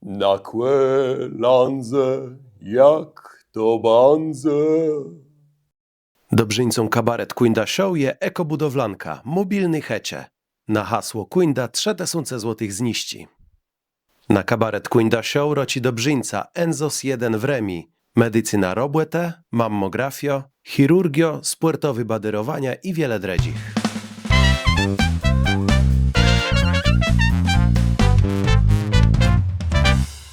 Na kłelandze, jak to bandze. Dobrzyńcą kabaret Kujnda Show je ekobudowlanka, mobilny hecie. Na hasło Kujnda 3000 złotych zniści. Na kabaret Kujnda Show roci Dobrzyńca Enzos 1 w Remi, medycyna robłete, mammografio, chirurgio, sportowy badyrowania i wiele dredzich.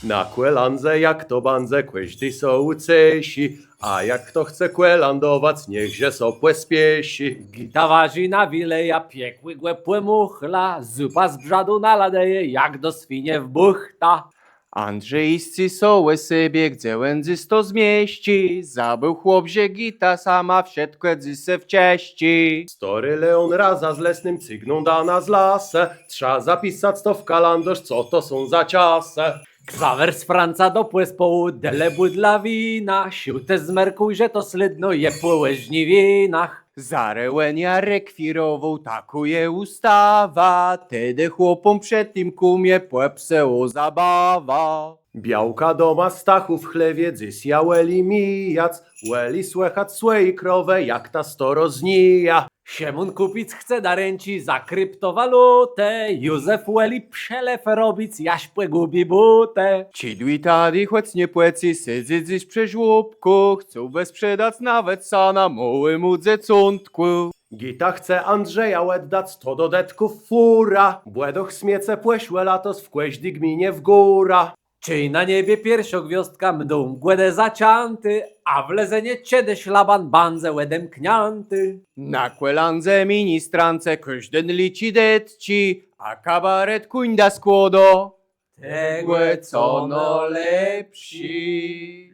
Na kłelandze, jak to bandze, kłeźdy są ucesi, a jak kto chce kłelandować, niechże sopłe spiesi. Gitawarzy nawileja, piekły głepłe muchla, zupa z brzadu naladeje, jak do świnie w buchta. Andrzejscy sołe sobie, gdzie łędzy sto zmieści, zabył chłop, że gita sama wsiedkłe se w cieści. Story Leon raza z lesnym cygną dana z lasę, trzeba zapisać to w kalendarz, co to są za ciasę. Ksawer z Franca dopłe z połu, delebu dla wina, siłte zmerkuj, że to slydno je płyłe żniwinach. Zarełenia rekwirował, takuje ustawa, tedy chłopom przed tym kumie płepseło zabawa. Białka doma Stachów chlewie, dzys ja łeli mijac, łeli słychać słej krowę, jak ta sto roznija. Siemun kupic chce daręci za kryptowalutę, Józef łeli przelew robic, jaśpłe gubi butę. Ci tady chłec nie płeci, sydzy dziś przy żłóbku, chcą sprzedać nawet sana małemu dzecątku. Gita chce Andrzeja łeddać, to do detków fura, błedoch smiece płeśłe latos w kłeźdy gminie w góra. Czyj na niebie piersiok gwiazdka mdą mgłedę zacianty, a w lezenie ciede ślaban bandze łedem knianty. Na kłelandze ministrance każden liczy detci, a kabaret Kujnda skłodo. Tegłe co no lepsi.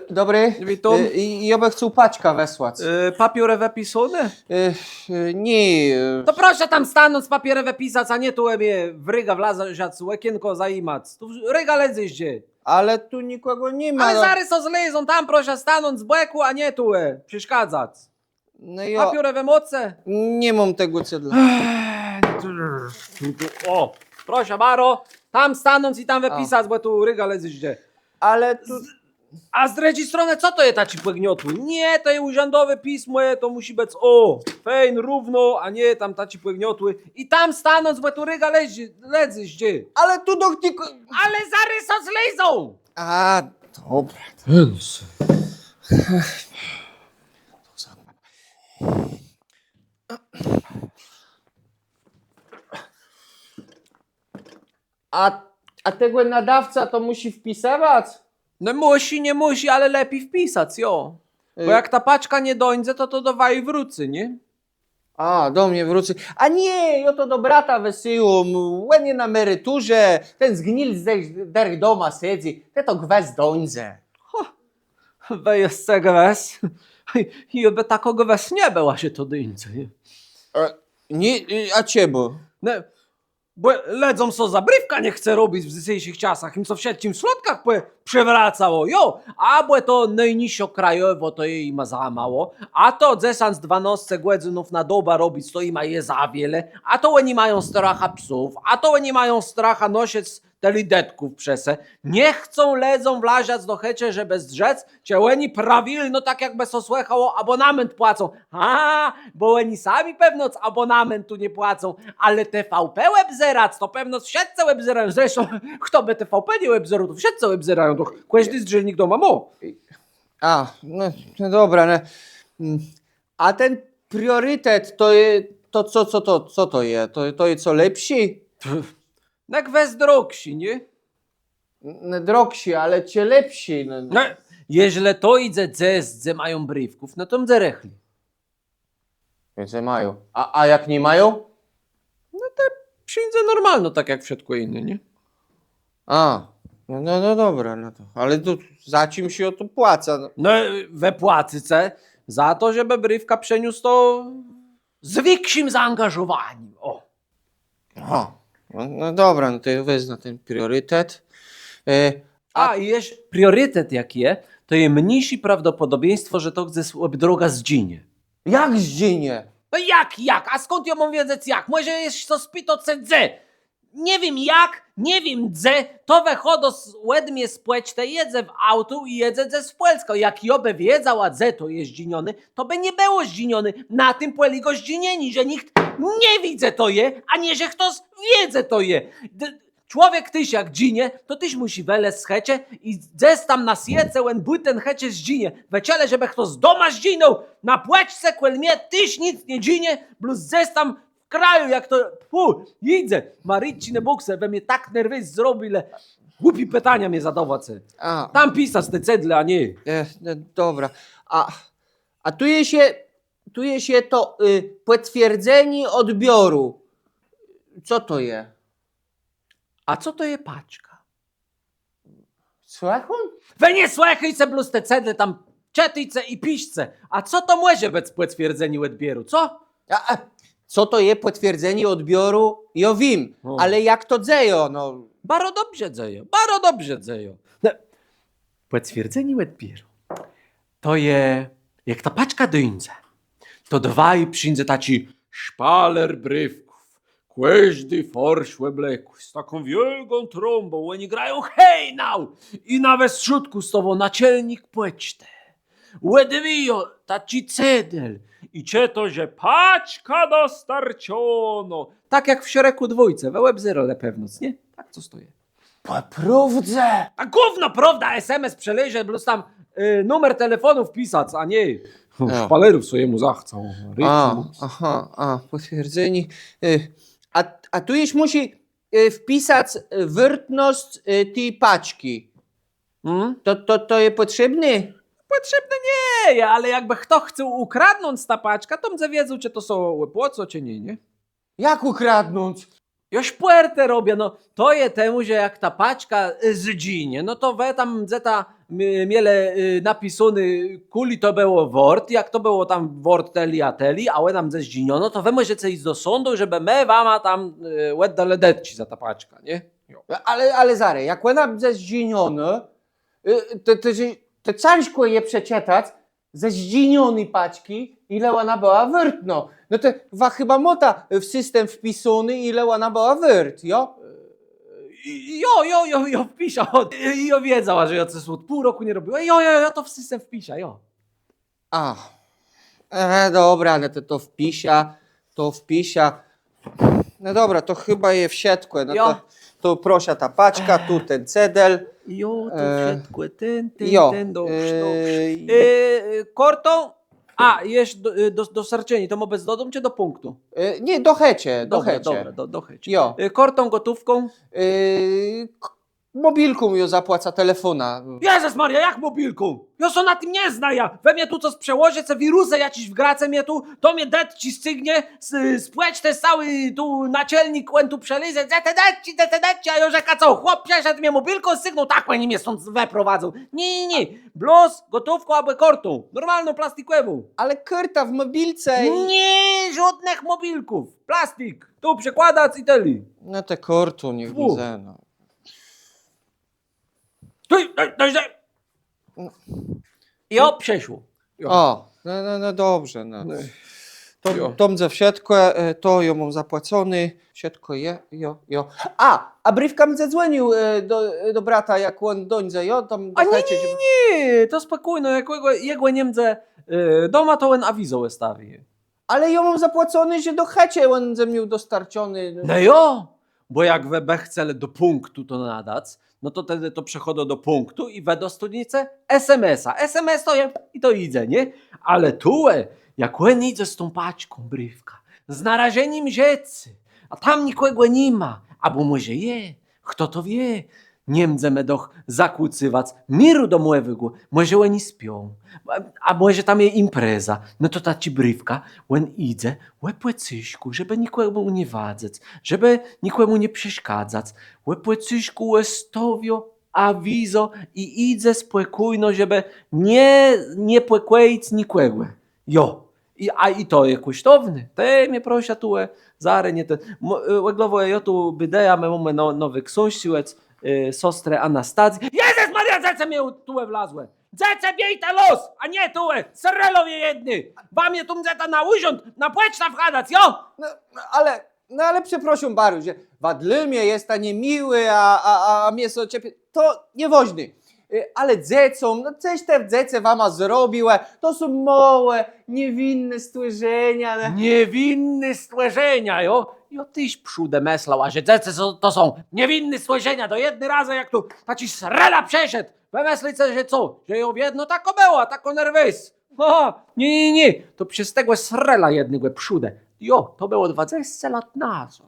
Dobry. Witam. Ja bym chciał paćka wesłać. Papierowe pisane? Nie. To proszę tam stanąć z papierowe pisać, a nie tu ebie w ryga wlazać, łekienko zaimac. Tu ryga lezyś gdzie. Ale tu nikogo nie ma. Ale zarys to zlezą, tam proszę stanąć z beku, a nie tu przeszkadzać. No ja Papierowe moce. nie mam tego cedla. O, proszę Baro, tam stanąć i tam wypisać, bo tu ryga lezyś gdzie. Ale tu... A z drugiej strony, co to jest taci płygniotły? Nie, to jest urzędowe pismo, to musi być fejn, równo, a nie tam taci płygniotły. I tam stanąć, bo tu ryga lezyś gdzie. Ale tu do tylko... Ale zaryso zlezą! A, dobra. A tego nadawca to musi wpisywać? No musi, nie musi, ale lepiej wpisać, jo. Bo jak ta paczka nie dojdzie, to do waj wróci, nie? A, do mnie wróci. A nie, ja to do brata wysyłam. Łen nie na emeryturze. Ten zgnil z der doma siedzi. Te to gwez dońdze. We jest se gwes. I oby takiego gwes nie była się to dyńce, nie? Nie, a ciebo? No, bo ledzą co zabrywka nie chce robić w dzisiejszych czasach, im co w siedcim środkach przewracało, jo, a bo to najniższo krajowo to jej ma za mało, a to desant 12 godzin na doba robić to ima je za wiele, a to oni mają stracha psów, a to oni mają stracha nosiec telidetków przese, nie chcą ledzą wlaziać do hecie, żeby zdrzec, cię oni prawilno tak jakby so słychało abonament płacą, bo oni sami pewno abonamentu nie płacą, ale TVP webzerac, to pewno wszyscy webzerają, zresztą kto by TVP nie webzerał, to wszyscy webzerają, to każdy zdrzylnik doma ma. A, no dobra. No. A ten priorytet to jest, to co to jest? To jest co lepsi? Jak wez drogsi, nie? No, drogsi, ale cię lepsi. No. No, jeżeli to idzie dze mają brywków, no to mdze rechli. Więcej mają. A jak nie mają? Przyjdzie normalno, tak jak wszystko inne, nie? A, no dobra, no to. Ale to za czym się o to płaca? No. No, we płacyce za to, żeby brywka przeniósł to z większym zaangażowaniem. O. Aha. No dobra, no to ja wezmę ten priorytet. A i jeszcze priorytet jaki jest, to jest mniejsze prawdopodobieństwo, że to gdzie droga zginie. Jak zginie? No jak? A skąd ja mam wiedzieć jak? Może jest to spito cedze? Nie wiem jak, nie wiem dze, to wychodzę łedmie z płeczte, jedzę w autu i jedzę ze spłelsko. Jak jobe wiedział, a dze to jest zdziniony, to by nie było zdziniony. Na tym płeli go zdzinieni, że nikt nie widzę to je, a nie, że ktoś wiedzę to je. Człowiek tyś jak dzinie, to tyś musi wele z hecie i dzes tam na siece, when by ten hecie zdzinie. Weciele, żeby kto z doma zdzinął, na płeczce, kwel mnie, tyś nic nie dzinie, plus dzes tam w kraju, jak to, idę, Marycine bukse, we mnie tak nerwys zrobi, ile głupi pytania mnie zadowace. A, Tam pisać te cedle, a nie. dobra. A tu je się to potwierdzenie odbioru. Co to je? A co to je paczka? Słucham? We nie słuchajcie plus te cedle tam czetyjce i piszce. A co to może być potwierdzenie odbioru, co? Co to je potwierdzenie odbioru? Jo wiem, O. ale jak to dzejo, no. Baro dobrze dzejo, baro dobrze dzejo. No, potwierdzenie odbioru to je, jak ta paczka dojdzie, to dwaj przyjdzie taci szpaler brywków, każdy forszłe bleku, z taką wielką trąbą, oni grają hejnał i nawet w środku z tobą naczelnik płeczte. Łedwijo, taci cedel i cie to, że paczka dostarczono. Tak jak w Śreku dwójce, we Web Zero pewnoc, nie? Tak co stoję. Poprawdze! A gówno, prawda, SMS przeleże, plus tam numer telefonu wpisać, a nie szpalerów swojemu zachcał. Potwierdzenie. A tu już musi wpisać wyrtność tej paczki. To je potrzebne? Potrzebne nie, ale jakby kto chce ukradnąć ta paczka, to mnie wiedzą, czy to są płoco, czy nie? Jak ukradnąć? Joś puertę robię, no to je temu, że jak ta paczka zdzinie, no to we tam zeta miele napisany kuli to było wort, jak to było tam wort teli a teli, a we tam ze zdziniono, to we możecie iść do sądu, żeby me wama tam łedda ledeci za ta paczka, nie? Jo. Ale zary, jak ona ze zdzinione, to cańszko je przeczytać ze zdzinionej paczki, ile ona była wyrtno. No to chyba mota w system wpisany, ile ona była wyrt, jo? Jo, wpisał. Jo wiedziała, że ja coś od pół roku nie robiła. Jo, to w system wpisze, jo. Dobra, no to wpisia. No dobra, to chyba je wsiedkłe. No Jo. to proszę ta paczka, tu ten cedel. Jo, to wszystko, ten, jo. dobrze. Kortą, jest dostarczenie, to wobec dodą czy do punktu? Nie, do hecie, do Dobra, hecie. dobra, do hecie. Jo. Kortą, gotówką? Mobilką mi zapłaca telefona. Jezus Maria, jak mobilką? Ja so na tym nie zna ja. We mnie tu co przełożę, co wirusy jakiś wgrace mnie tu, to mnie det ci stygnie, spłeć te cały tu naczelnik łen tu przelize, deci, a Jożeka co, chłop przeszedł mnie mobilką, sygnął, tak oni mnie stąd weprowadzą. Nie, bluz, gotówką albo kortą, normalną plastikową. Ale kurta w mobilce. Nie, żadnych mobilków, plastik, tu przekładać i teli. No te kortu niech Fu. widzę, no. Daj. Jo, przeszło. O, no dobrze, no. Jo. To mnie wsiedkłe, to ją mam zapłacony, wsiedko je, jo. A brywka mnie zadzwonił do brata, jak on dońdze, jo? Tam A dochajcie, nie, to spokojno, jak jego Niemce doma, to on awizą stawi. Ale ją mam zapłacony, że do hecie on ze mnie dostarczony. No jo, bo jak we chce do punktu to nadać, no to wtedy to przechodzę do punktu i we do studnicy SMS-a. SMS to je i to idzie, nie? Ale tu, jak on idzie z tą paczką brywka, z narażeniem rzecy, a tam nikogo nie ma, albo może je, kto to wie, Niemcy będą zakłócywać miru domowego, może oni śpią, a może tam jest impreza, no to ta ci brywka, on idzie, łepłecyśku, żeby nikomu nie wadzać, żeby nikomu nie przeszkadzać, łepłecyśku, łestowio, awizo i idzie spokojno, żeby nie płekłejić nikogo. Jo. I to jest kosztowne. Te mnie prosia tu, zare nie ten. Łeglowo ja tu bydeja, my mamy nowy książciłec, siostrę Anastazję. Jezus Maria, zece mnie tu wlazłe. Zece biej te los, a nie tu, serelowie jedny. Wam je tu zeta na urząd, na płeć na wchadać, jo? No, ale No ale przepraszam bardzo, że wadlymie jest a niemiły, a mięso ciepłe, to niewoźny. Ale dzecom, no coś te dzece wama zrobiły, to są małe, niewinne stworzenia. No. Niewinny stworzenia, jo? Jo, tyś pszudę meslał, a że dzece to są niewinne stworzenia, do jedny razy jak tu taci srela przeszedł. Wymyślicie, że co? Że ją jedno tako było, tako nerwys. Nie, to przez tego srela jednego pszudę. Jo, to było 20 lat nazad.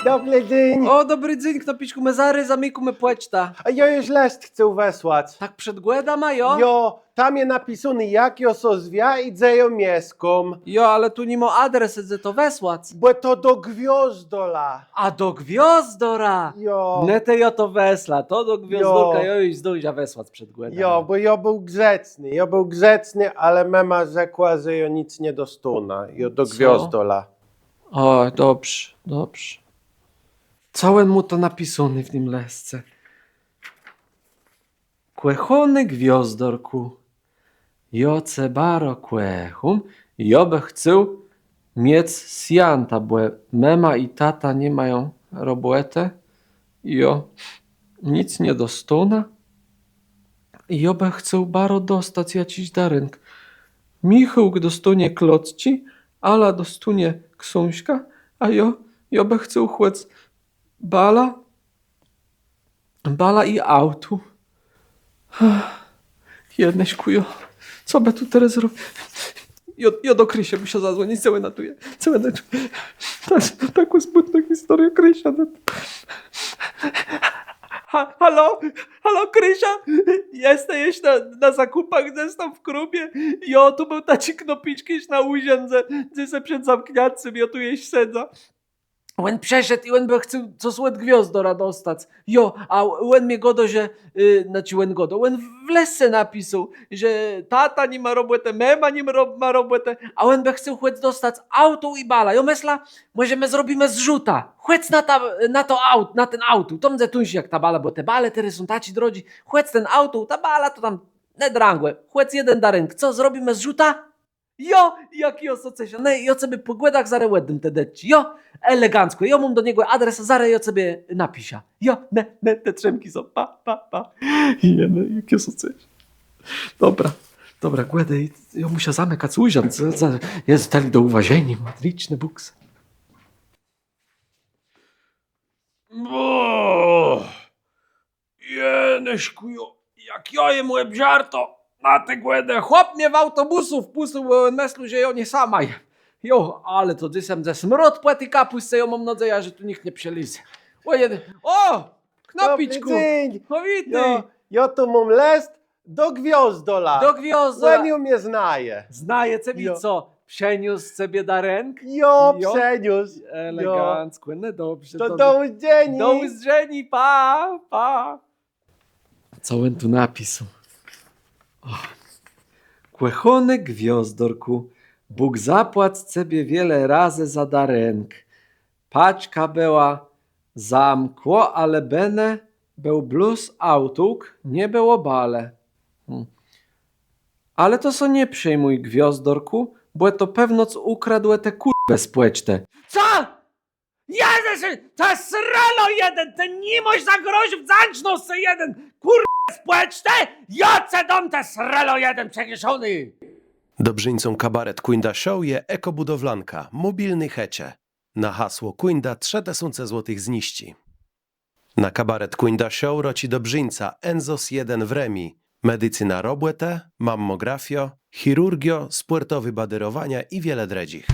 Dobry dzień. O, dobry dzień, knopiczku, me zary, zamyku me płeczta. A ja już list chcę wesłać. Tak przed głeda ma, jo? Jo, tam je napisane, jak jo so zwia i gdzie jo mieszkam. Jo, ale tu nie ma adres, że to wesłać. Bo to do Gwiozdola. A do Gwiozdora! Jo. Nie te jo to wesla, to do Gwiozdorka Jo. jo już zdąża wesłać przed głedem. Jo, bo ja był grzeczny, ale mama rzekła, że jo nic nie dostuna. Jo do Co? Gwiozdola. O, dobrze. Całe mu to napisane w tym lesce. Kłechony Gwiozdorku, joce baro kłechum, jobe chcę mieć sianta, bo mama i tata nie mają roboty, jo nic nie dostuna, i jobe chcę baro dostać jakiś darynk. Michał dostunie klocci, Ala dostunie książka, a jobe chcę chłec bala i autu. Jedneś kujo, co by tu teraz zrobić? Ja do Krysia muszę zadzwonić, całe natuje. Taką smutną historię Krysia. Halo Krysia, jesteś na zakupach, jestem w klubie. Jo, tu był taci knopiczkiś na uziędze, gdzie se przed zamknięciem, ja tu jeść sedza. On przeszedł i on by chciał co słod Gwiozdora dostać. Jo, a on mnie godo, że, on w lesce napisał, że tata nie ma roboty, mama nie ma roboty, a on by chciał chłec dostać auto i bala. Jo myśla, może my zrobimy zrzuta. Chłec na ten auto. To mnie tuńsi jak ta bala, bo te bale teraz są taci drodzy. Chłec ten auto, ta bala to tam nie drangłe. Chłec jeden darynk. Co, zrobimy zrzuta? Jo, jaki osocesia. No i ja sobie po głedach zarę łednym te deci. Jo, elegancko. Ja mam do niego adres, zarę ja sobie napisa. Jo, te trzemki są. Pa. Jene, jakie osocesia. Dobra, głedy. Ja muszę zamykać uziąć. Jest dali do uważenia. Liczny buks. Jeneśkujo, jak ja jem łeb żarto. Na tę głędę. Chłop mnie w autobusu wpuścił, bo myślał, że ja nie sama jem. Jo, ale to dysem ze smrot płety kapustę, ja mam nadzieję, że tu nikt nie przelizy. O, Knopiczku, dzień. witaj. Ja tu mam list do Gwiozdola. Do Gwiozdora. Łeniu mnie znaje. Znaje ciebie Jo. co? Przeniósł sobie darenk? Jo, Jo. przeniósł. Elegancko, no dobrze. To do udzieni. Do uzdrzeni, pa. Co on tu napisał? Kłechony Gwiozdorku, Bóg zapłać ciebie wiele razy za darenk. Paczka była zamkło, ale bene był bluz autuk, nie było bale. Ale to so nie przejmuj, Gwiozdorku, bo to pewnoc ukradł te kurwę spłeczte. Co? Jezus, to sralo jeden, ten nie możesz zagrozić w zańczność jeden, kurwę spłeczte, joce dom te sralo jeden przegrzeszony. Dobrzyńcą kabaret Quinda Show je ekobudowlanka, mobilny hecie. Na hasło Quinda 3000 złotych zniści. Na kabaret Quinda Show roci Dobrzyńca Enzos 1 w Remi. Medycyna robłete, mammografio, chirurgio, sportowy badyrowania i wiele dredzich.